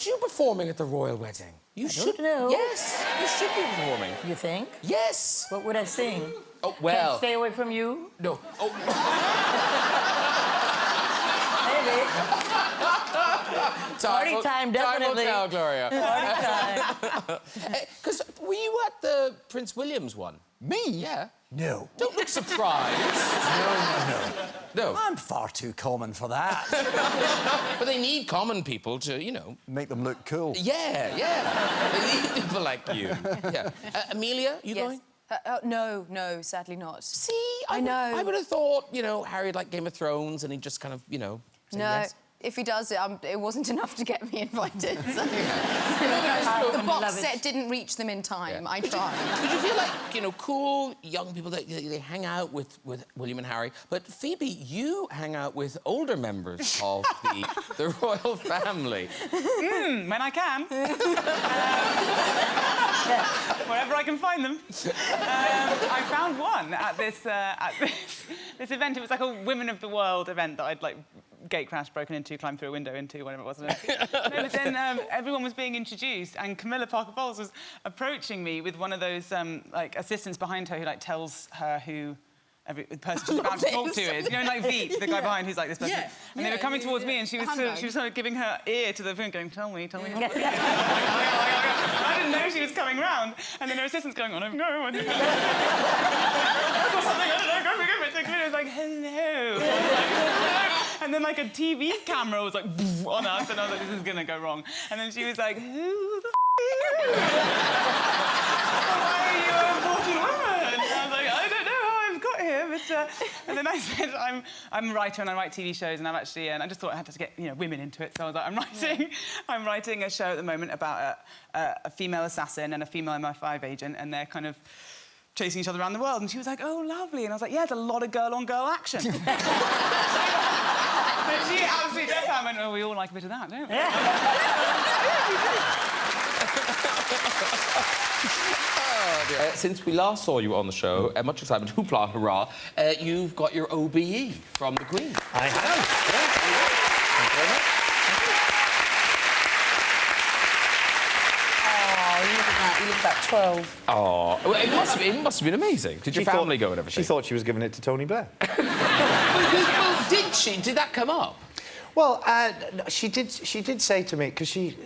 aren't you performing at the royal wedding? You should know. Yes, you should be performing. You think? Yes. What would I sing? Oh, well... Can't Stay Away From You? No. Oh. Maybe. Party time, definitely. Time will tell, Gloria. Party time. Because were you at the Prince William's one? Me? Yeah. No. Don't look surprised. No. I'm far too common for that. But they need common people to, you know... Make them look cool. Yeah. They need people like you. Yeah. Amelia, you going? No, sadly not. See, I know. I would have thought, you know, Harry'd like Game of Thrones and he'd just kind of, you know, say yes. If he does it, it wasn't enough to get me invited. So. The box set didn't reach them in time. Yeah. I tried. Did you feel like, you know, cool young people that they hang out with William and Harry, but Phoebe, you hang out with older members of the royal family. When I can. Wherever I can find them. I found one at this event. It was like a Women of the World event that I'd like gate crashed, broken into, climbed through a window into, whatever it was. No, but then everyone was being introduced, and Camilla Parker Bowles was approaching me with one of those like assistants behind her who like tells her who the person she's about to talk to is. You know, like Veep, the guy behind who's like this person. And they were coming towards me, and she was sort of giving her ear to the phone, going, "Tell me." I didn't know she was coming round, and then her assistant's going on. No, I didn't know. Something, I don't know. Go for it. So Camilla was like, "Hello." And then, like, a TV camera was, like, on us, and I was like, this is gonna go wrong. And then she was like, who the f*** are you? Why are you an important woman? And I was like, I don't know how I've got here, but... And then I said, I'm a writer and I write TV shows, and I've actually... And I just thought I had to get, you know, women into it, so I was like, I'm writing a show at the moment about a female assassin and a female MI5 agent, and they're kind of chasing each other around the world. And she was like, oh, lovely. And I was like, yeah, it's a lot of girl-on-girl action. But she absolutely dead went, oh, we all like a bit of that, don't we? Since we last saw you on the show, much excitement, hoopla, hurrah, you've got your OBE from the Queen. I have. Thank you very much. You look about 12. Oh, well, it must have been amazing. Did your family go and everything? She thought she was giving it to Tony Blair. Well, did she? Did that come up? Well, she did say to me, because she...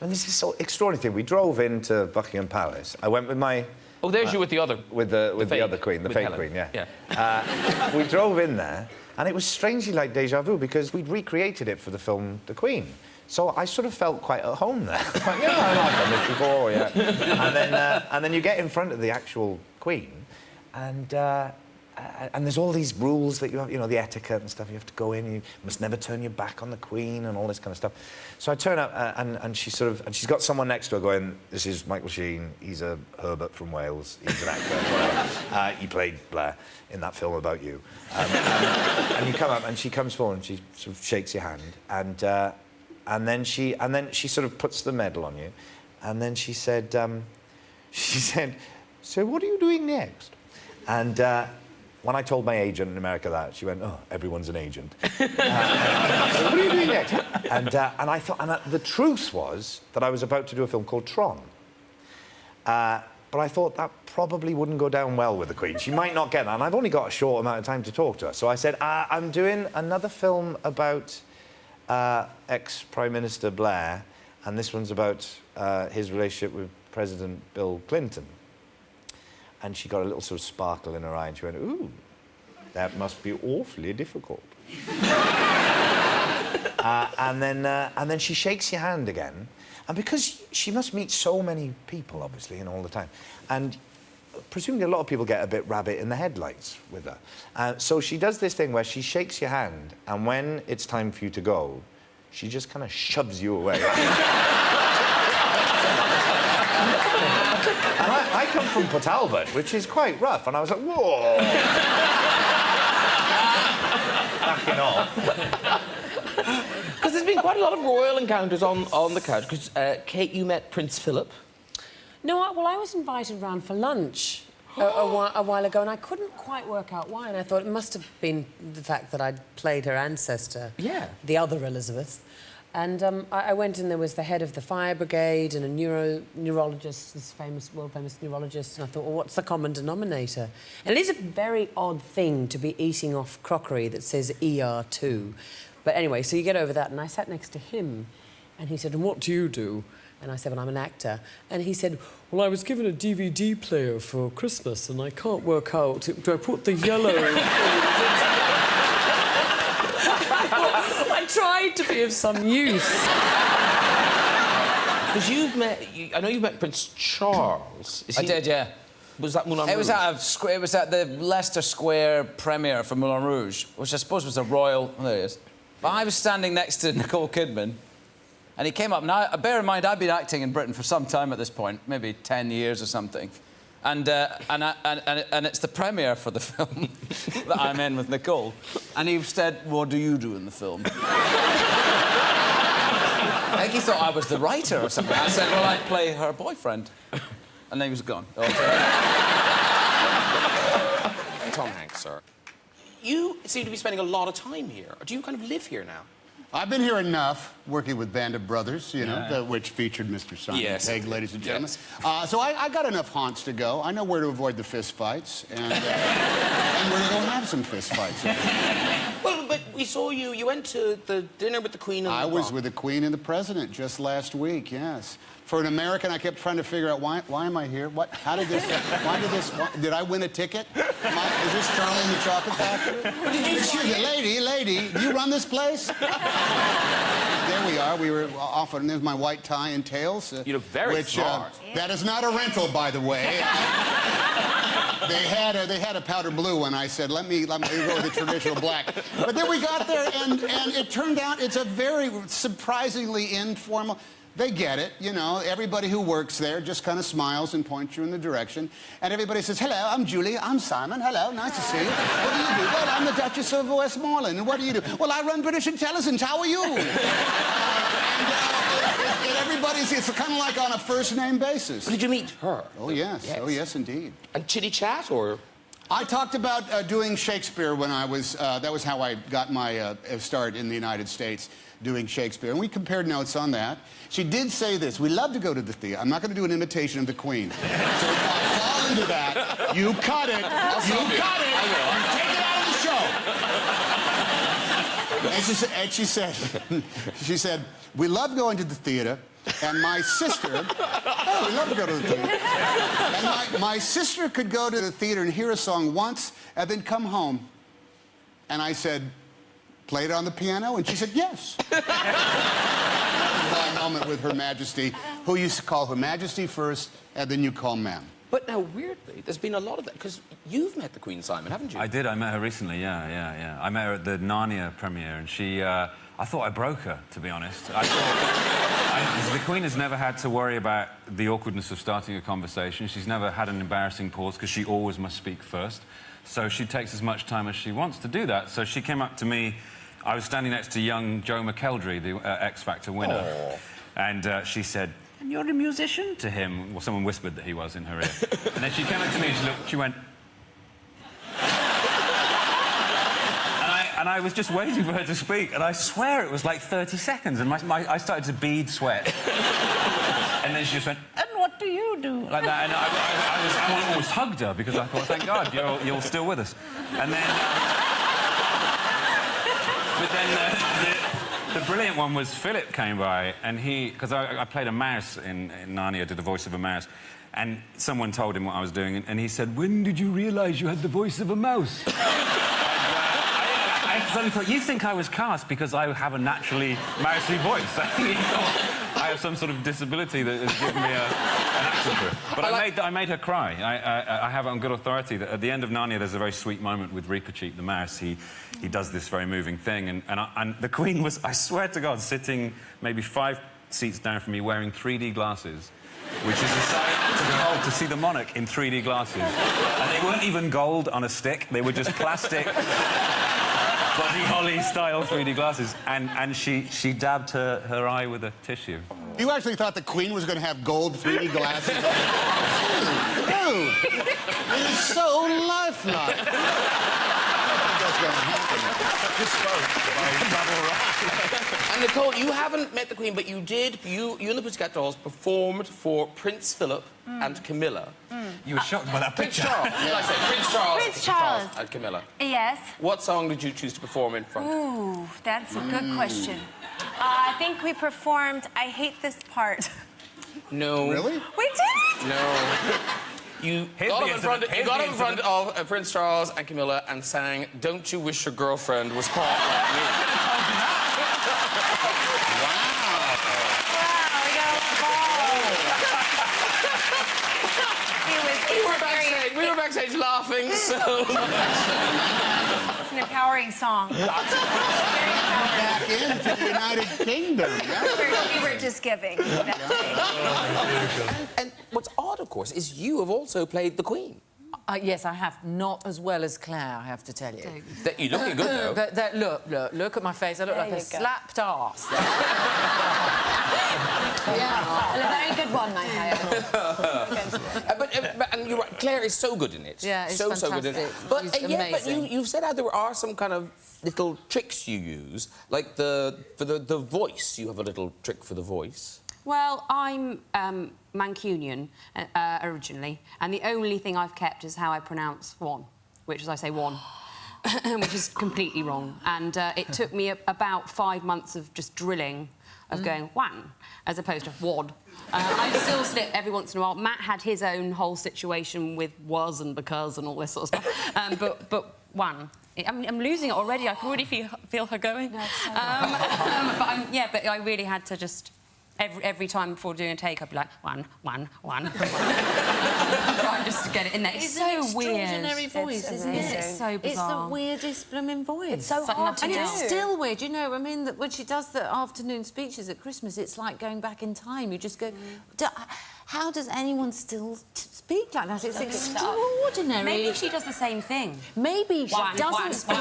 And this is so extraordinary thing. We drove into Buckingham Palace. I went with my... Oh, there's you with the other... With the other queen, the fake queen, yeah. We drove in there, and it was strangely like déjà vu, because we'd recreated it for the film The Queen. So I sort of felt quite at home there. Like, yeah, I've done this before, yeah. And then you get in front of the actual queen, and there's all these rules that you have, you know, the etiquette and stuff. You have to go in, you must never turn your back on the queen and all this kind of stuff. So I turn up, and she's got someone next to her going, this is Michael Sheen, he's a Herbert from Wales, he's an actor, whatever. He played Blair in that film about you. And you come up, and she comes forward, and she sort of shakes your hand, and then she sort of puts the medal on you, and then she said, so what are you doing next? And when I told my agent in America that, she went, oh, everyone's an agent. So what are you doing next? And I thought, the truth was that I was about to do a film called Tron. But I thought that probably wouldn't go down well with the Queen. She might not get that, and I've only got a short amount of time to talk to her. So I said, I'm doing another film about ex-Prime Minister Blair, and this one's about his relationship with President Bill Clinton. And she got a little sort of sparkle in her eye, and she went, ooh, that must be awfully difficult. And then she shakes your hand again, and because she must meet so many people, obviously, and all the time, and presumably a lot of people get a bit rabbit in the headlights with her. So she does this thing where she shakes your hand, and when it's time for you to go, she just kind of shoves you away. And I come from Port Talbot, which is quite rough, and I was like, whoa! Backing off. Because there's been quite a lot of royal encounters on the couch, because, Kate, you met Prince Philip. No, well, I was invited round for lunch a while ago, and I couldn't quite work out why, and I thought it must have been the fact that I'd played her ancestor, yeah, the other Elizabeth. And I went and there was the head of the fire brigade and a neurologist, this world-famous neurologist, and I thought, well, what's the common denominator? And it is a very odd thing to be eating off crockery that says ER2. But anyway, so you get over that, and I sat next to him, and he said, and what do you do? And I said, well, I'm an actor. And he said, well, I was given a DVD player for Christmas, and I can't work out, do I put the yellow... I tried to be of some use. Because I know you've met Prince Charles. I did, yeah. Was that Moulin Rouge? It was at the Leicester Square premiere for Moulin Rouge, which I suppose was a royal... Oh, there it is. But I was standing next to Nicole Kidman, and he came up. Now, bear in mind, I've been acting in Britain for some time at this point, maybe 10 years or something. And it's the premiere for the film that I'm in with Nicole. And he said, what do you do in the film? I think he thought I was the writer or something. I said, well, I play her boyfriend. And then he was gone. Tom Hanks, sir. You seem to be spending a lot of time here. Do you kind of live here now? I've been here enough, working with Band of Brothers, you know, which featured Mr. Simon Pegg, ladies and gentlemen. Yes. So I got enough haunts to go. I know where to avoid the fist fights, and we're going to have some fist fights. Well, but we saw you. You went to the dinner with the Queen and I was with the Queen and the President just last week, yes. For an American, I kept trying to figure out why am I here? What? How did this? Did I win a ticket? Is this Charlie and the Chocolate Factory? Excuse me, lady, do you run this place? There we are. We were off, and there's my white tie and tails. You look very smart. That is not a rental, by the way. They had a powder blue one. I said, let me go with the traditional black. But then we got there, and it turned out it's a very surprisingly informal. They get it, you know. Everybody who works there just kind of smiles and points you in the direction. And everybody says, hello, I'm Julie, I'm Simon, hello, nice to see you. What do you do? Well, I'm the Duchess of Westmoreland. And what do you do? Well, I run British Intelligence, how are you? And everybody's, it's kind of like on a first-name basis. Did you meet her? Oh, yes. Oh, yes, indeed. And chitty chat, or...? I talked about doing Shakespeare when I was, that was how I got my start in the United States, doing Shakespeare. And we compared notes on that. She did say this, we love to go to the theater. I'm not going to do an imitation of the Queen. So if I fall into that, you cut it. You cut it. Take it out of the show. And she said, we love going to the theater. And my sister, oh, we love to go to the theater. And my sister could go to the theater and hear a song once and then come home. And I said, play it on the piano? And she said, yes. That moment with Her Majesty, who used to call Her Majesty first, and then you call ma'am. But now, weirdly, there's been a lot of that, because you've met the Queen, Simon, haven't you? I did. I met her recently, yeah. I met her at the Narnia premiere, and she... I thought I broke her, to be honest. The Queen has never had to worry about the awkwardness of starting a conversation. She's never had an embarrassing pause, because she always must speak first. So she takes as much time as she wants to do that. So she came up to me. I was standing next to young Joe McElderry, the X Factor winner. Aww. And she said, and you're a musician? To him. Well, someone whispered that he was in her ear. And then she came up to me and she went... And I was just waiting for her to speak, and I swear it was like 30 seconds, and I started to bead sweat. And then she just went, and what do you do? Like that, and I almost hugged her, because I thought, thank God, you're still with us. And then... but then the brilliant one was Philip came by, and because I played a mouse in Narnia, did the voice of a mouse, and someone told him what I was doing, and he said, when did you realise you had the voice of a mouse? I suddenly thought, you think I was cast because I have a naturally mousy voice. I have some sort of disability that has given me an accent to it. But I made her cry. I have it on good authority that at the end of Narnia there's a very sweet moment with Reepicheep the mouse. He does this very moving thing, and the Queen was, I swear to God, sitting maybe 5 seats down from me wearing 3D glasses, which is a sight to behold, to see the monarch in 3D glasses. And they weren't even gold on a stick, they were just plastic... Buddy Holly-style 3D glasses, and she dabbed her eye with a tissue. You actually thought the Queen was going to have gold 3D glasses? Dude, it is so lifelike. I don't think that's going to happen. And Nicole, you haven't met the Queen, but you did. You and the Pussycat Dolls performed for Prince Philip and Camilla. You were shocked by that Prince picture. Charles. Did I say Prince Charles? Prince Charles. And Camilla. Yes. What song did you choose to perform in front? Ooh, that's a good question. I think we performed I Hate This Part. No. Really? We did? No. You got up in front of Prince Charles and Camilla and sang "Don't You Wish Your Girlfriend Was Hot Like Me." Wow. We were backstage laughing so much. It's an empowering song. Very empowering. Back into the United Kingdom. We were just giving. And what's odd, of course, is you have also played the Queen. Yes, I have. Not as well as Claire, I have to tell you. You're looking good, though. But look at my face. I look like a slapped arse. Yeah, a very good one, I hope. And you're right, Claire is so good in it. Yeah, it's so good in it. fantastic. But, She's but amazing. you've said how there are some kind of little tricks you use, like for the voice. You have a little trick for the voice. Well, I'm Mancunian originally, and the only thing I've kept is how I pronounce one, which is I say one, which is completely wrong. And it took me about 5 months of just drilling, of going one, as opposed to wad. I still slip every once in a while. Matt had his own whole situation with was and because and all this sort of stuff. But one. I'm losing it already. I can already feel her going. No, but I really had to just... Every time before doing a take, I'd be like, one. Try just to get it in there. It's so weird. It's an extraordinary voice, isn't it? It's so bizarre. It's the weirdest blooming voice. It's so hard to do. And it's still weird, you know. I mean, that when she does the afternoon speeches at Christmas, it's like going back in time. You just go, how does anyone still speak like that? It's extraordinary. Maybe she does the same thing. Maybe she doesn't speak.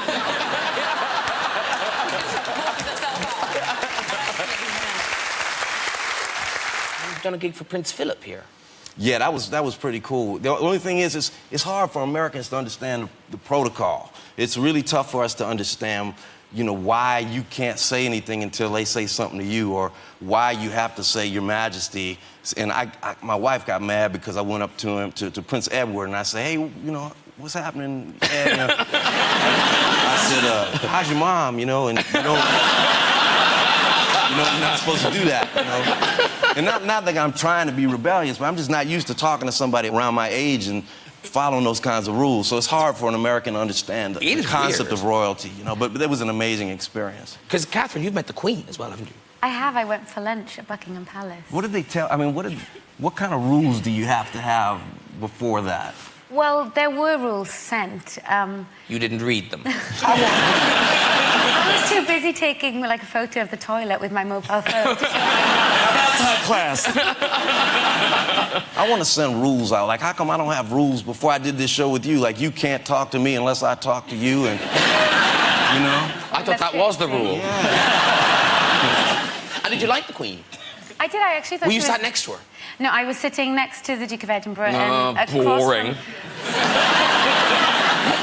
You've done a gig for Prince Philip here. Yeah, that was pretty cool. The only thing is, it's hard for Americans to understand the protocol. It's really tough for us to understand, you know, why you can't say anything until they say something to you, or why you have to say Your Majesty. And my wife got mad because I went up to him, to Prince Edward, and I said, hey, you know, what's happening, Ed? You know? I said, how's your mom, you know, and you know, you're not supposed to do that, you know. And not that I'm trying to be rebellious, but I'm just not used to talking to somebody around my age and following those kinds of rules. So it's hard for an American to understand the concept of royalty, you know. But it was an amazing experience. Because, Catherine, you've met the Queen as well, haven't you? I have. I went for lunch at Buckingham Palace. What did they tell? I mean, what kind of rules do you have to have before that? Well, there were rules sent. You didn't read them. I was too busy taking like a photo of the toilet with my mobile phone. That's high class. I want to send rules out. Like, how come I don't have rules before I did this show with you? Like, you can't talk to me unless I talk to you, and you know. I thought that was the rule. Yeah. And did you like the Queen? I did. I actually thought. Were you sat next to her? No, I was sitting next to the Duke of Edinburgh. and boring.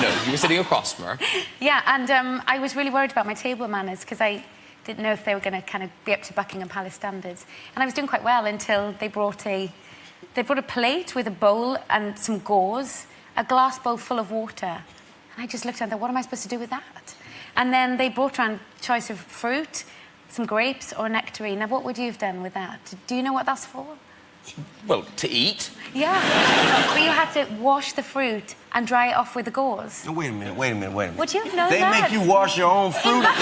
No, you were sitting across from her. Yeah, and I was really worried about my table manners because I didn't know if they were going to kind of be up to Buckingham Palace standards. And I was doing quite well until they brought a plate with a bowl and some gauze, a glass bowl full of water. And I just looked at them, what am I supposed to do with that? And then they brought around choice of fruit, some grapes or nectarine. Now, what would you have done with that? Do you know what that's for? Well, to eat. Yeah. But you had to wash the fruit and dry it off with the gauze. No, wait a minute. Would you have known They that? make you wash your own fruit. That's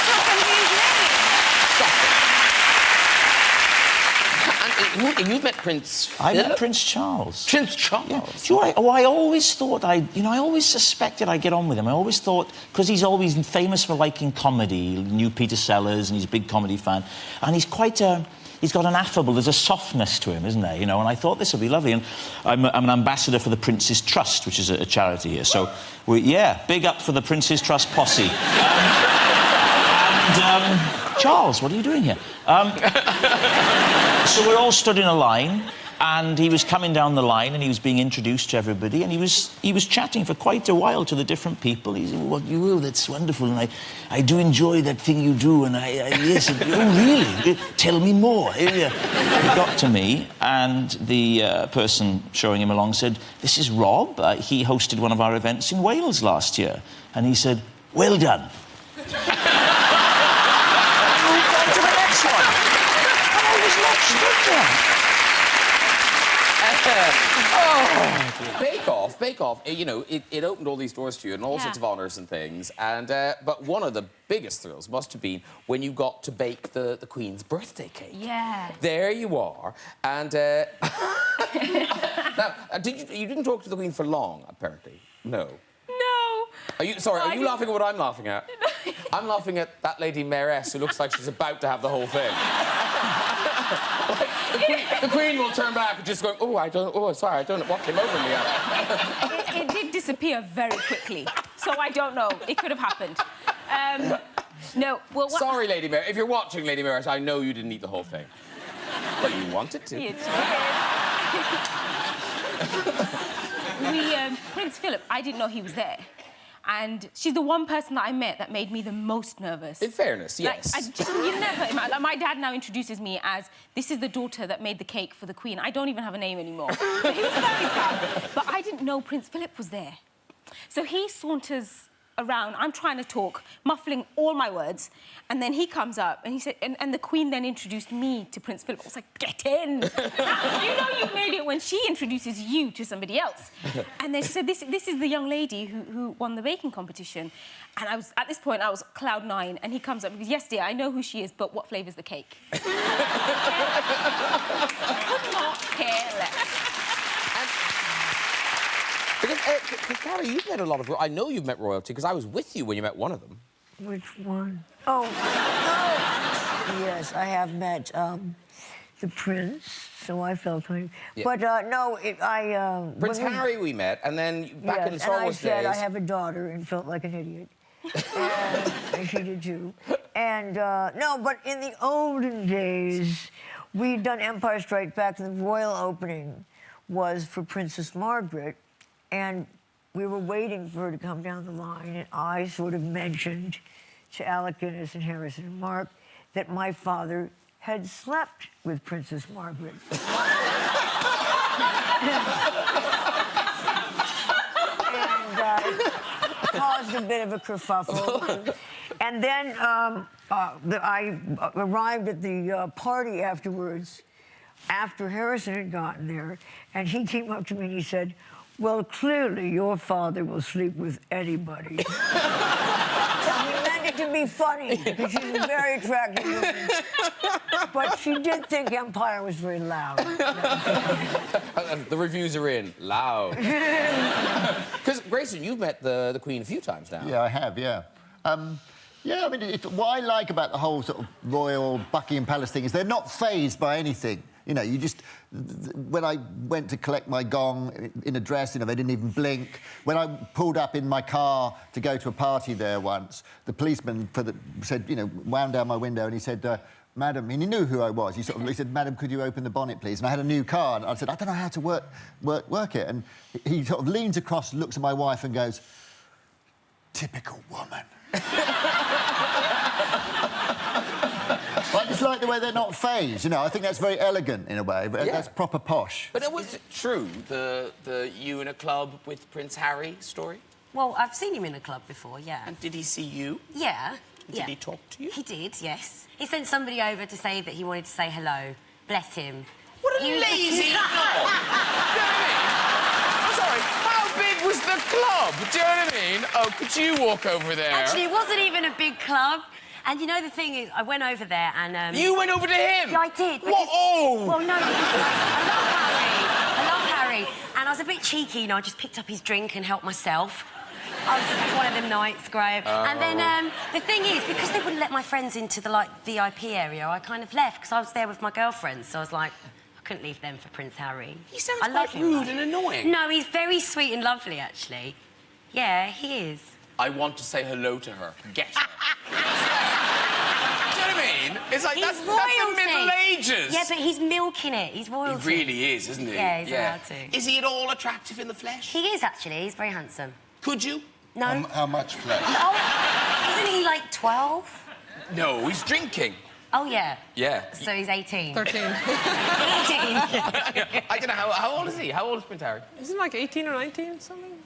what confused me. And you've met Prince Philip? I met Prince Charles. Prince Charles? Yeah. Do you know, I always thought I always suspected I'd get on with him. I always thought, because he's always famous for liking comedy, he knew Peter Sellers, and he's a big comedy fan, and he's quite he's got an affable, there's a softness to him, isn't there? You know, and I thought this would be lovely. And I'm an ambassador for the Prince's Trust, which is a charity here. So, big up for the Prince's Trust posse. Charles, what are you doing here? So we're all stood in a line, And he was coming down the line and he was being introduced to everybody and he was chatting for quite a while to the different people. He said, well, you will, that's wonderful, and I do enjoy that thing you do, and yes, oh, really? Tell me more. He got to me, and the person showing him along said, this is Rob. He hosted one of our events in Wales last year. And he said, well done. Moved on to the next one. And I was not stood there. Bake Off, you know, it opened all these doors to you and all sorts of honours and things. And but one of the biggest thrills must have been when you got to bake the Queen's birthday cake. Yeah. There you are. And now, you didn't talk to the Queen for long, apparently. No. No. Are you laughing at what I'm laughing at? I'm laughing at that lady mayoress who looks like she's about to have the whole thing. Like, the Queen will turn back and just go, sorry, I don't know what came over me. It did disappear very quickly, so I don't know. It could have happened. No, well... Sorry, Lady Mayor. If you're watching, Lady Mayor, I know you didn't eat the whole thing. But you wanted to. Prince Philip, I didn't know he was there. And she's the one person that I met that made me the most nervous. In fairness, yes. Like, you never... My dad now introduces me as, this is the daughter that made the cake for the Queen. I don't even have a name anymore. So he was very proud. But I didn't know Prince Philip was there. So he saunters around, I'm trying to talk, muffling all my words, and then he comes up and he said, and the Queen then introduced me to Prince Philip. I was like, get in! You know you made it when she introduces you to somebody else. And then she said, this is the young lady who won the baking competition. And at this point, I was cloud 9, and he comes up and goes, yes, dear, I know who she is, but what flavour's the cake? Could not care less. Because, Carrie, you've met a lot of... I know you've met royalty, because I was with you when you met one of them. Which one? Oh, yes, I have met the Prince, so I felt like... Yeah. But, no, Prince Harry we met, and then back in the Star Wars days... and I said I have a daughter and felt like an idiot. And she did too. And, no, but in the olden days, we'd done Empire Strikes Back, and the royal opening was for Princess Margaret. And we were waiting for her to come down the line, and I sort of mentioned to Alec Guinness and Harrison and Mark that my father had slept with Princess Margaret. And caused a bit of a kerfuffle. And then I arrived at the party afterwards, after Harrison had gotten there, and he came up to me and he said, well, clearly your father will sleep with anybody. He meant it to be funny, because she's a very attractive woman. But she did think Empire was very loud. The reviews are in. Loud. Because, Grayson, you've met the Queen a few times now. Yeah, I have, yeah. Yeah, I mean, what I like about the whole sort of royal Buckingham Palace thing is they're not fazed by anything. You know, you just... When I went to collect my gong in a dress, you know, they didn't even blink. When I pulled up in my car to go to a party there once, the policeman said, you know, wound down my window and he said, Madam, and he knew who I was. He said, Madam, could you open the bonnet, please? And I had a new car, and I said, I don't know how to work it. And he sort of leans across, looks at my wife and goes, typical woman. I just like the way they're not phased, you know. I think that's very elegant in a way, but that's proper posh. But was it true, the you in a club with Prince Harry story? Well, I've seen him in a club before, yeah. And did he see you? Yeah. Did he talk to you? He did, yes. He sent somebody over to say that he wanted to say hello. Bless him. What a lazy dog! Do you know what I mean? I'm sorry, how big was the club? Do you know what I mean? Oh, could you walk over there? Actually, it wasn't even a big club. And you know, the thing is, I went over there and... You went over to him? Yeah, I did. What? Oh! Well, no, I love Harry. And I was a bit cheeky, you know, I just picked up his drink and helped myself. It was one of them nights, Graham. And then the thing is, because they wouldn't let my friends into the, like, VIP area, I kind of left, because I was there with my girlfriends, so I was like, I couldn't leave them for Prince Harry. He sounds quite rude and annoying. No, he's very sweet and lovely, actually. Yeah, he is. I want to say hello to her. Get her. Do you know what I mean? It's like, He's that's the royalty. Middle Ages. Yeah, but he's milking it. He's royalty. He really is, isn't he? Yeah, he's allowed to. Is he at all attractive in the flesh? He is, actually. He's very handsome. Could you? No. How much flesh? Oh, isn't he like 12? No, he's drinking. Oh, yeah. Yeah. So he's 18. 13. 18. I don't know, how old is he? How old is Prince Harry? Isn't it like 18 or 19 or something?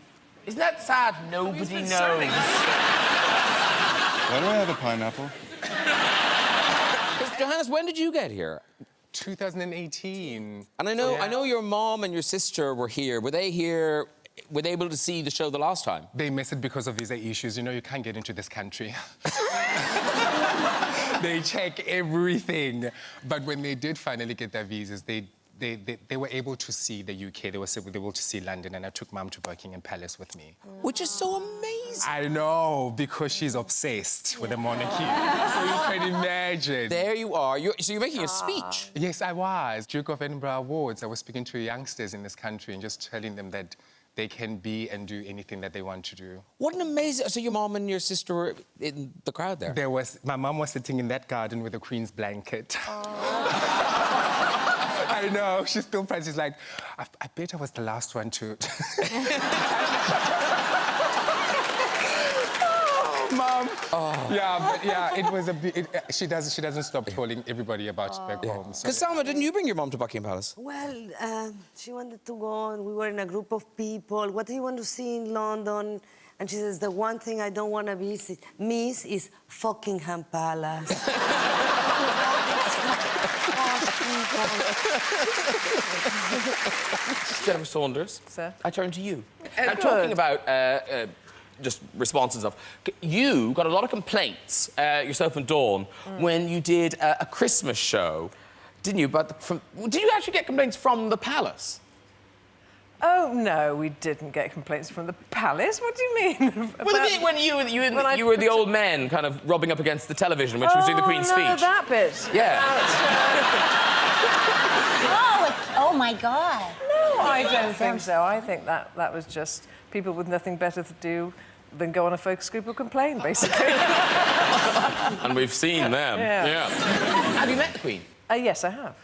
Isn't that sad? Nobody knows. Why do I have a pineapple? Johannes, when did you get here? 2018. And I know your mom and your sister were here. Were they here? Were they able to see the show the last time? They missed it because of visa issues. You know, you can't get into this country. They check everything. But when they did finally get their visas, they were able to see the UK. They were able to see London, and I took Mum to Buckingham Palace with me. Which is so amazing. I know, because she's obsessed with the monarchy. So you can imagine. There you are. So you're making a speech. Yes, I was. Duke of Edinburgh Awards. I was speaking to youngsters in this country and just telling them that they can be and do anything that they want to do. What an amazing... So your mom and your sister were in the crowd there? My mum was sitting in that garden with a Queen's blanket. I know, she's still proud. She's like, I bet I was the last one to... Oh, Mum. Oh. Yeah, but yeah, it was a bit... She doesn't stop telling everybody about it back home. Because, Salma, didn't you bring your mom to Buckingham Palace? Well, she wanted to go, and we were in a group of people. What do you want to see in London? And she says, the one thing I don't want to miss is Buckingham Palace. Jennifer Saunders. Sir? I turn to you. Oh, I'm talking about just responses of... You got a lot of complaints, yourself and Dawn, when you did a Christmas show, didn't you? But did you actually get complaints from the palace? Oh, no, we didn't get complaints from the palace. What do you mean? Well, when you were the old men kind of rubbing up against the television when she was doing the Queen's speech. Oh, that bit. Yeah. Oh, my God. No, I don't think so. I think that was just people with nothing better to do than go on a focus group or complain, basically. And we've seen them. Yeah. Have you met the Queen? Yes, I have.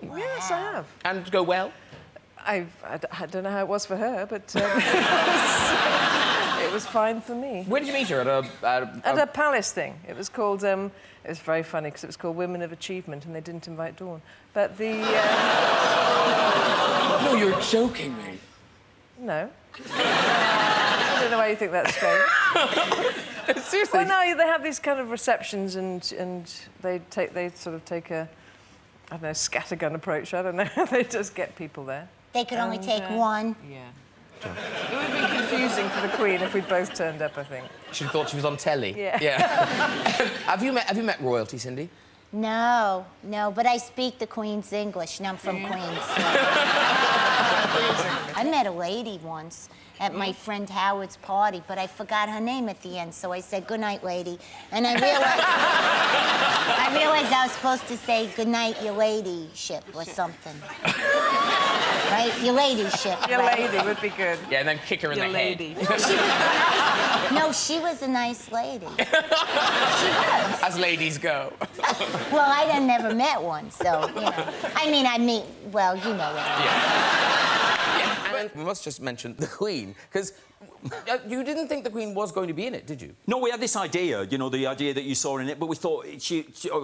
Yes, I have. And go well? I don't know how it was for her, but it was fine for me. Where did you meet her? At a palace thing. It was called... it was very funny because it was called Women of Achievement, and they didn't invite Dawn. But the... No, you're joking me. No. I don't know why you think that's strange. Seriously? Well, no, they have these kind of receptions, and they sort of take a, I don't know, scattergun approach. I don't know. They just get people there. They could only take one. Yeah. It would be confusing for the Queen if we both turned up, I think. She thought she was on telly. Yeah. Have you met royalty, Cindy? No, but I speak the Queen's English, and I'm from Queens. I met a lady once at my friend Howard's party, but I forgot her name at the end, so I said, "Good night, lady." And I realized I was supposed to say, "Good night, your ladyship," or something. Right? Your ladyship. Your right? lady would be good. Yeah, and then kick her in the lady. head. No, she was a nice lady. She was. As ladies go. Well, I never met one, so, you know. I mean, well, you know what I mean. Yeah, and we must just mention the Queen, because you didn't think the Queen was going to be in it, did you? No, we had this idea, you know, the idea that you saw in it, but we thought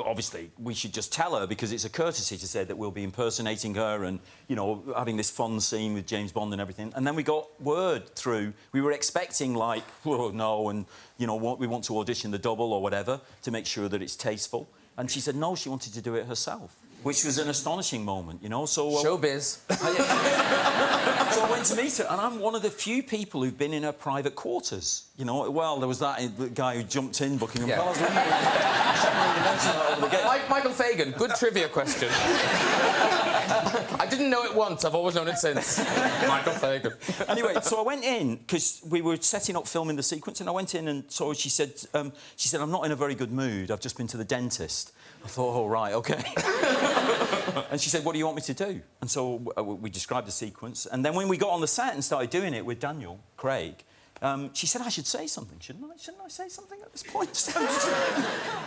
obviously we should just tell her because it's a courtesy to say that we'll be impersonating her and, you know, having this fun scene with James Bond and everything. And then we got word through. We were expecting, like, oh, no, and, you know, we want to audition the double or whatever to make sure that it's tasteful. And she said no, she wanted to do it herself, which was an astonishing moment, you know, so... Showbiz. So I went to meet her, and I'm one of the few people who've been in her private quarters. You know, well, there was that guy who jumped in Buckingham Palace. Michael Fagan, good trivia question. I didn't know it once, I've always known it since. Michael Fagan. Anyway, so I went in, because we were setting up filming the sequence, and I went in, and so she said, I'm not in a very good mood, I've just been to the dentist. I thought, oh, right, OK. And she said, what do you want me to do? And so we described the sequence, and then when we got on the set and started doing it with Daniel Craig, she said I should say something, shouldn't I? Shouldn't I say something at this point?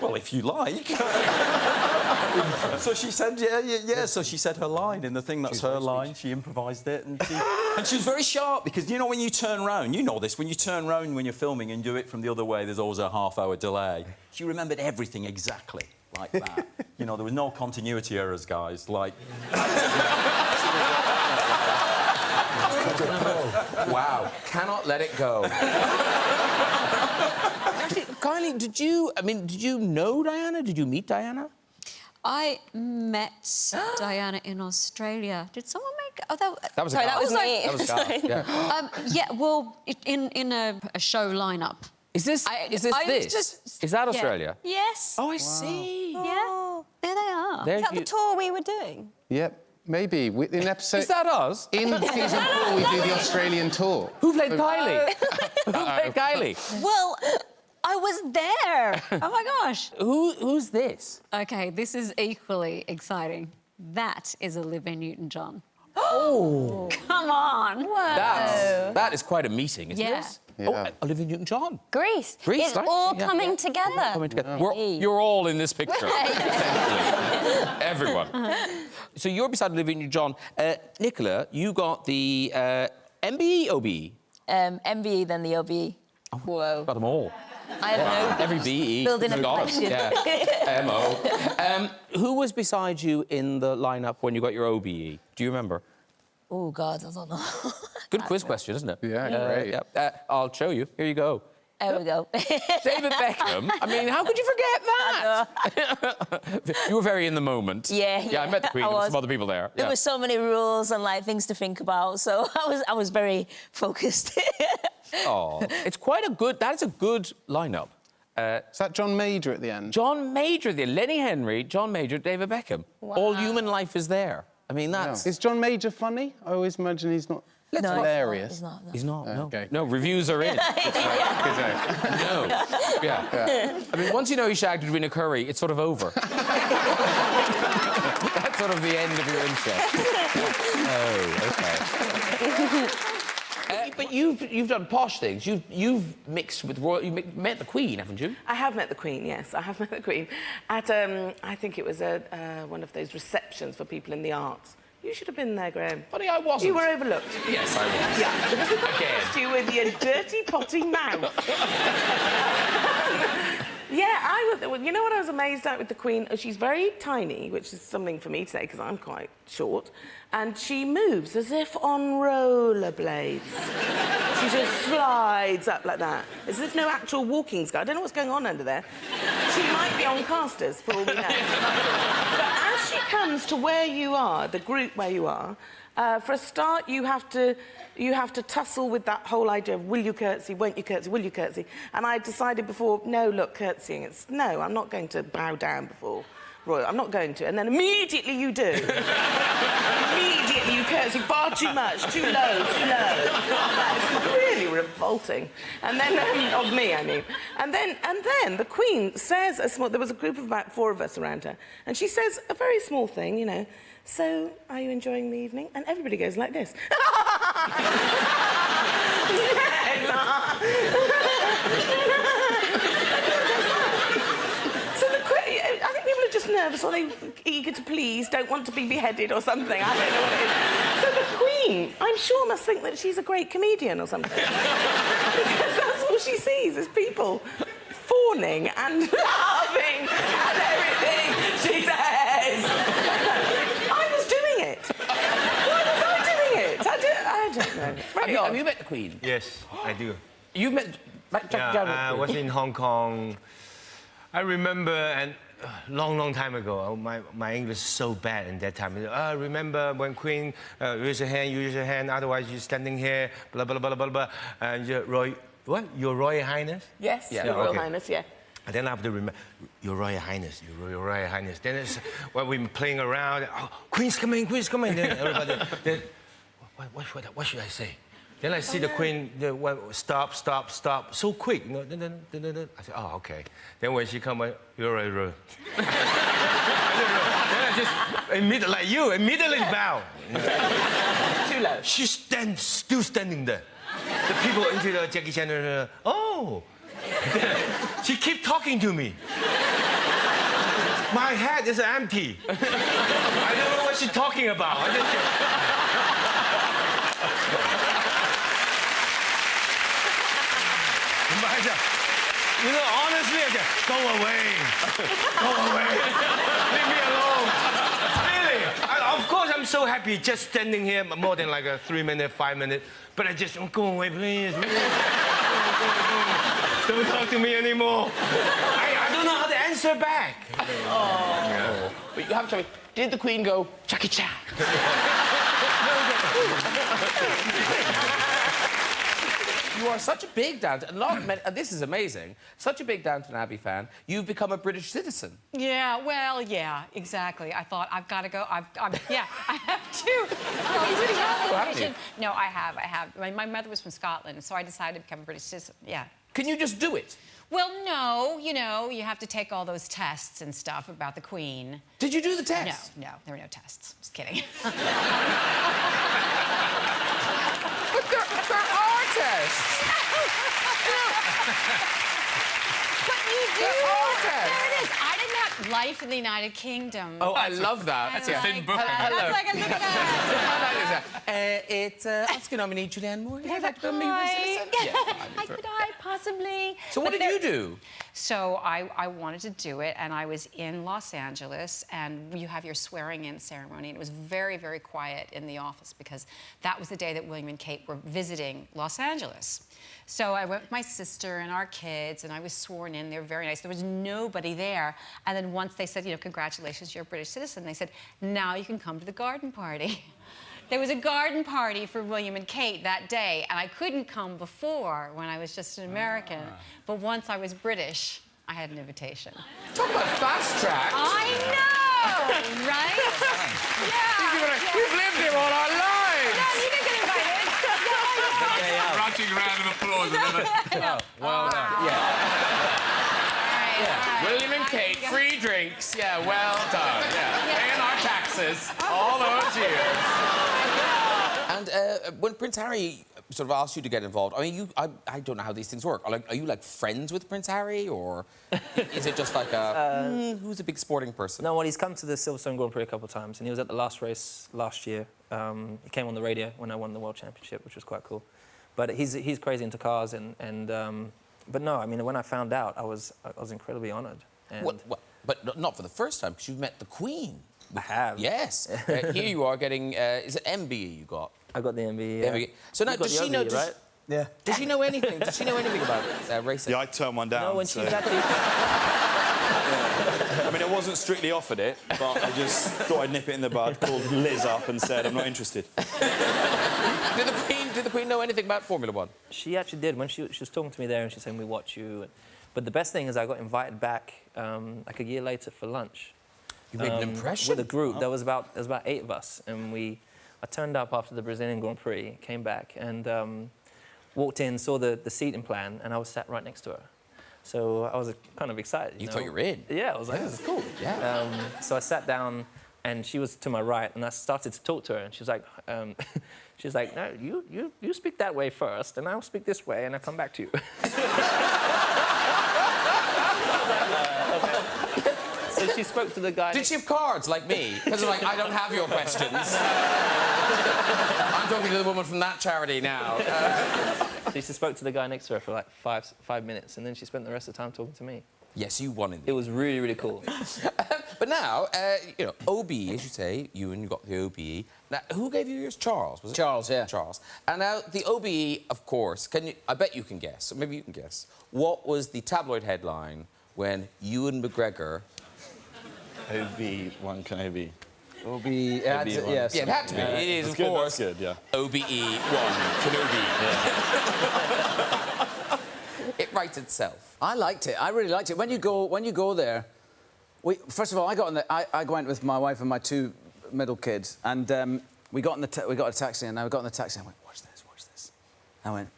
Well, if you like. So she said, yeah. So she said her line in the thing. That's her line. She improvised it, and she was very sharp because you know when you turn round, you know this. When you turn round when you're filming and do it from the other way, there's always a half-hour delay. She remembered everything exactly like that. You know, there was no continuity errors, guys. Like. Wow, cannot let it go. Actually, Kylie, did you know Diana? Did you meet Diana? I met Diana in Australia. Did someone make... Oh, that was sorry, that was me. That was Garth, yeah. Yeah, well, in a show lineup. Is this this? Is that Australia? Yeah. Yes. Oh, I see. Yeah, there they are. Is that the tour we were doing? Yep. Maybe. In episode... Is that us? In season 4, we do the Australian tour. Who played Kylie? Who played Kylie? Well, I was there. Oh, my gosh. Who's this? OK, this is equally exciting. That is Olivia Newton-John. Oh! Come on. Whoa. That is quite a meeting, isn't it? Yeah. Oh, Olivia Newton-John. Greece. Greece, It's all coming together. You're all in this picture. Everyone. So you're beside Olivia Newton-John. Nicola, you got the MBE, OBE? MBE, then the OBE. Whoa. Got them all. I don't know. Every BE. Building a collection. Yeah. MO. Who was beside you in the lineup when you got your OBE? Do you remember? Oh, God, I don't know. Good quiz question, isn't it? Yeah, great. Yeah. I'll show you. Here you go. There we go. David Beckham. I mean, how could you forget that? You were very in the moment. Yeah. Yeah, I met the Queen. There were some other people there. There were so many rules and like things to think about, so I was very focused. Oh, it's quite a good. That is a good lineup. Is that John Major at the end? John Major, Lenny Henry, John Major, David Beckham. Wow. All human life is there. I mean, that's. Is John Major funny? I always imagine he's not. Hilarious. He's not. No. He's not. No. Okay. No. Reviews are in. No. Yeah. I mean, once you know he shagged Rina Curry, it's sort of over. That's sort of the end of your interest. Oh, okay. But you've done posh things. You've mixed with royal. You met the Queen, haven't you? I have met the Queen. Yes, I have met the Queen at I think it was one of those receptions for people in the arts. You should have been there, Graham. Funny, I wasn't. You were overlooked. Yes, I was. Yeah, because we got you with your dirty potty mouth. Yeah, you know what I was amazed at with the Queen? She's very tiny, which is something for me to say because I'm quite short, and she moves as if on rollerblades. She just slides up like that. As if no actual walking skill. I don't know what's going on under there. She might be on casters, for all we know. But as she comes to where you are, the group where you are, for a start, you have to tussle with that whole idea of will you curtsy, won't you curtsy, will you curtsy? And I decided before, no, look, curtsying, no, I'm not going to bow down before royal, I'm not going to. And then immediately you do. Immediately you curtsy far too much, too low. That's really revolting. And then, of me, I mean. And then the Queen says, there was a group of about 4 of us around her, and she says a very small thing, you know, so, are you enjoying the evening? And everybody goes like this. So the Queen, I think people are just nervous or they're eager to please, don't want to be beheaded or something. I don't know what it is. So the Queen, I'm sure, must think that she's a great comedian or something. Because that's all she sees is people fawning and laughing at everything she says. I don't know. Have you met the Queen? Yes, I do. You've met... I was in Hong Kong. I remember, and long time ago, my English is so bad in that time. I remember when Queen, use your hand, otherwise you're standing here, blah, blah, blah, blah, blah. And your Royal Highness? Yes, Your Royal Highness, yeah. And then I have to remember, Your Royal Highness, Your Royal Highness. Then it's, when we're playing around, Queen's coming. Then everybody... What should I say? Then I see the Queen stop, so quick. You know, then I said, oh, okay. Then when she come, you're right. Then I just immediately bow. Too low. She's still standing there. the people into the Jackie Chan, oh. She keep talking to me. My head is empty. I don't know what she's talking about. I just... You know, honestly, I said, go away. Go away. Leave me alone. Really. Of course, I'm so happy just standing here more than like a 3 minute, 5 minutes. But I just, go away, please. Don't talk to me anymore. I don't know how to answer back. Oh. But you have to tell me, did the Queen go, Jackie Chan? You are such a big Downton... this is amazing. Such a big Downton Abbey fan. You've become a British citizen. Yeah, well, yeah, exactly. I thought, I've got to go. Yeah, I have to. Well, you really have to, haven't you? No, I have. My mother was from Scotland, so I decided to become a British citizen, yeah. Can you just do it? Well, no, you know, you have to take all those tests and stuff about the Queen. Did you do the tests? No, there were no tests. Just kidding. But there are tests. But you do. There are tests. There it is. I didn't have life in the United Kingdom. Oh, I love that. That's a thin book. Hello. That's like a look at that. It's Oscar nominee Julianne Moore. Yeah, like to be a citizen? Could I possibly? So what did you do? So I wanted to do it, and I was in Los Angeles, and you have your swearing-in ceremony, and it was very, very quiet in the office because that was the day that William and Kate were visiting Los Angeles. So I went with my sister and our kids, and I was sworn in. They were very nice. There was nobody there. And then once they said, you know, congratulations, you're a British citizen, they said, now you can come to the garden party. There was a garden party for William and Kate that day, and I couldn't come before when I was just an American. But once I was British, I had an invitation. Talk about fast track. I know, right? Yeah. We've lived here all our lives. No, you didn't get invited. Rousing round of applause. Well done. Yeah. William and Kate, free drinks. Yeah, well done. Yeah. Paying our taxes all those years. And when Prince Harry sort of asked you to get involved, I mean, I don't know how these things work. Are you like friends with Prince Harry, or is it just like a who's a big sporting person? No, well, he's come to the Silverstone Grand Prix a couple of times, and he was at the last race last year. He came on the radio when I won the World Championship, which was quite cool. But he's crazy into cars, but no, I mean, when I found out, I was incredibly honoured. But not for the first time, because you've met the Queen. I have. Yes. Here you are getting. Is it MBE you got? I got the MBE. Yeah. MBE. So now, does she know? Right? Yeah. Does she know anything? Does she know anything about racing? Yeah, I turned one down. No, when so. she's actually. I mean, I wasn't strictly offered it, but I just thought I'd nip it in the bud, called Liz up and said, I'm not interested. Did the Queen know anything about Formula One? She actually did. When she was talking to me there and she's saying, we watch you. But the best thing is I got invited back like a year later for lunch. You made an impression? With a group. There was about 8 of us. And I turned up after the Brazilian Grand Prix, came back and walked in, saw the seating plan, and I was sat right next to her. So I was kind of excited. You thought you were in? Yeah, I was like, this is cool. Yeah. So I sat down, and she was to my right, and I started to talk to her, and she was like, no, you speak that way first, and I'll speak this way, and I'll come back to you. So she spoke to the guy. Did she have cards like me? Because like, I don't have your questions. I'm talking to the woman from that charity now. So she spoke to the guy next to her for like five minutes, and then she spent the rest of the time talking to me. Yes, you won in the It was really, really cool. But now, you know, OBE, as you say, you got the OBE. Now, who gave you yours? Charles, was it? Charles, yeah. Charles. And now, the OBE, of course, I bet you can guess, or maybe you can guess, what was the tabloid headline when Ewan McGregor... OB1 Kenobi. Yes. Yeah, it had to be. It is, of course. That's good, yeah. OBE1 Kenobi. It writes itself. I liked it. I really liked it. When you go there, first of all, I went with my wife and my 2 middle kids, and we got a taxi, and I got in the taxi and I went, watch this. I went,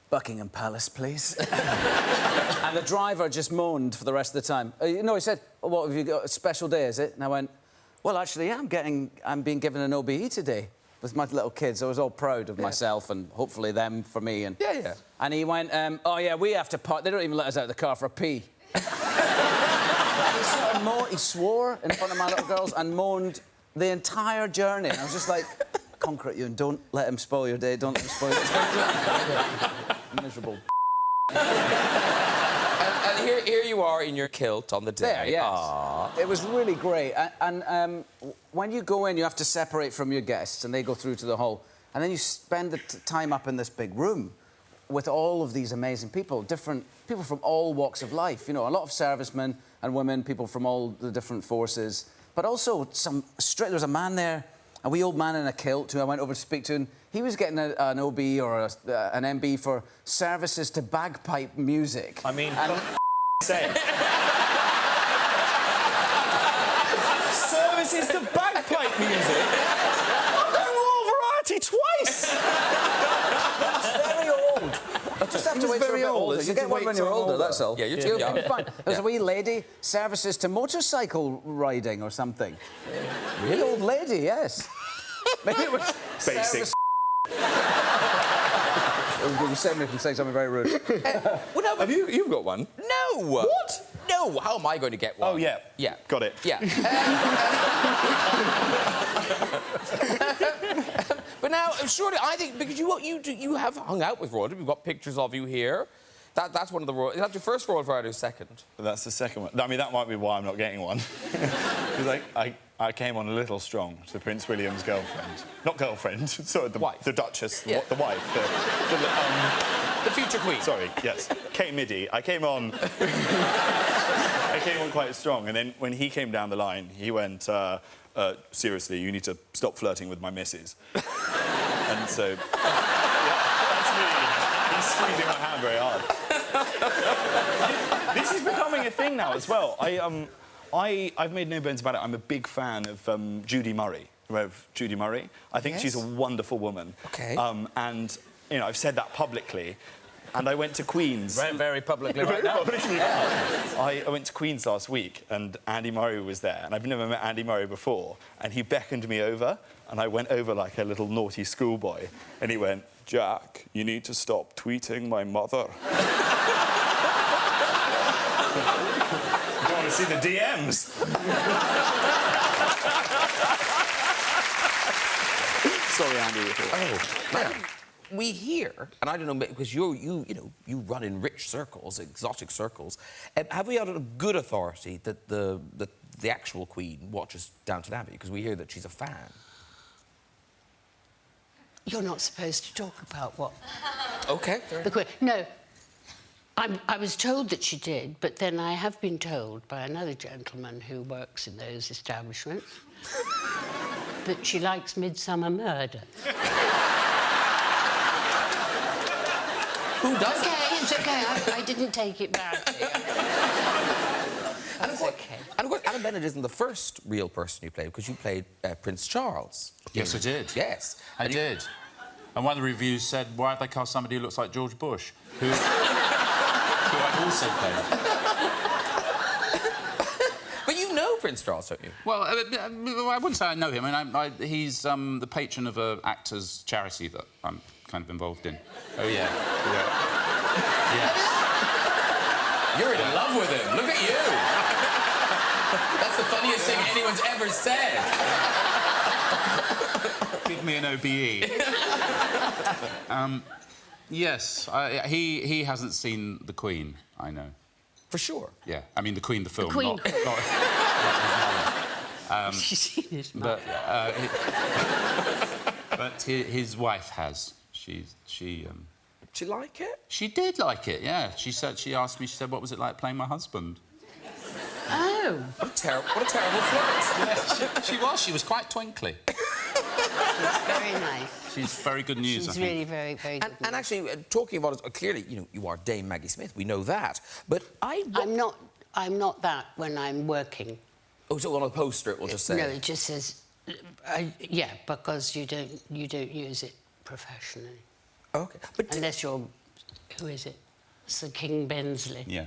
Buckingham Palace, please. And the driver just moaned for the rest of the time. You know, he said, oh, what have you got? A special day, is it? And I went, well, actually, yeah, I'm being given an OBE today. with my little kids. I was all proud of myself and hopefully them for me. And yeah. And he went, oh yeah, we have to park. They don't even let us out of the car for a pee. He swore in front of my little girls and moaned the entire journey. And I was just like, conquer you and don't let him spoil your day. Don't let him spoil your day. Miserable. And here you are in your kilt on the day. There, yes. Aww. It was really great. And when you go in, you have to separate from your guests, and they go through to the hall. And then you spend the time up in this big room with all of these amazing people, different people from all walks of life. You know, a lot of servicemen and women, people from all the different forces. But also there was a man there, a wee old man in a kilt who I went over to speak to, and he was getting an OB or an MB for services to bagpipe music. I mean, say it. Services to bagpipe music? I've done Royal Variety twice! That's very old. I just have to wait for a bit older. You get one when you're older, that's all. Yeah, you're too young. Fine. There's a wee lady, services to motorcycle riding or something. Really? Old lady, yes. Maybe it was basic. You saved me from saying something very rude. Well, no, you've got one. No. What? No. How am I going to get one? Oh, yeah. Yeah. Got it. Yeah. But now, surely, I think, because you have hung out with royalty, we've got pictures of you here. That's one of the royal... Is that your first Royal Variety or second? That's the second one. I mean, that might be why I'm not getting one. Because I came on a little strong to Prince William's girlfriend. Not girlfriend, sorry, the wife. The Duchess, yeah. the wife. The future queen. Sorry, yes. Kate Middy. I came on... I came on quite strong, and then when he came down the line, he went, seriously, you need to stop flirting with my missus. And so... Yeah, that's me. He's squeezing my hand very hard. This is becoming a thing now as well. I've made no bones about it. I'm a big fan of Judy Murray. Rev Judy Murray. I think she's a wonderful woman. Okay. And, you know, I've said that publicly. And I went to Queen's. Very, very publicly right now. Publicly. Yeah. I went to Queen's last week, and Andy Murray was there. And I've never met Andy Murray before. And he beckoned me over, and I went over like a little naughty schoolboy. And he went, Jack, you need to stop tweeting my mother. You want to see the DMs? Sorry, Andy. Oh, man. We hear, and I don't know, because you run in rich circles, exotic circles. Have we had a good authority that the actual Queen watches Downton Abbey? Because we hear that she's a fan. You're not supposed to talk about what... OK. The Queen... No. I was told that she did, but then I have been told by another gentleman who works in those establishments that she likes Midsummer Murder. Who doesn't? It's OK. I didn't take it badly. And of course, Alan Bennett isn't the first real person you played, because you played Prince Charles. Yes, I did. Yes. I did. And one of the reviews said, why have they cast somebody who looks like George Bush? Who I've also played. But you know Prince Charles, don't you? Well, I wouldn't say I know him. I mean, he's the patron of an actors' charity that I'm kind of involved in. Oh, yeah. Yes. You're in love with him. Look at you. That's the funniest thing anyone's ever said. Give me an OBE. Yes, he hasn't seen The Queen, I know. For sure? Yeah, I mean The Queen, the film, The Queen. not She's seen his but his wife has. She Did she like it? She did like it, yeah. She asked me, what was it like playing my husband? Oh. What a terrible flirt. Yeah, she was quite twinkly. Very nice. She's very good news, She's I think. really very, very good. And actually, talking about it, clearly, you are Dame Maggie Smith. We know that. But I'm not that when I'm working. Oh, so on a poster it will just say... No, it just says... yeah, because you don't use it professionally. OK. But unless you're... Who is it? Sir King Bensley. Yeah.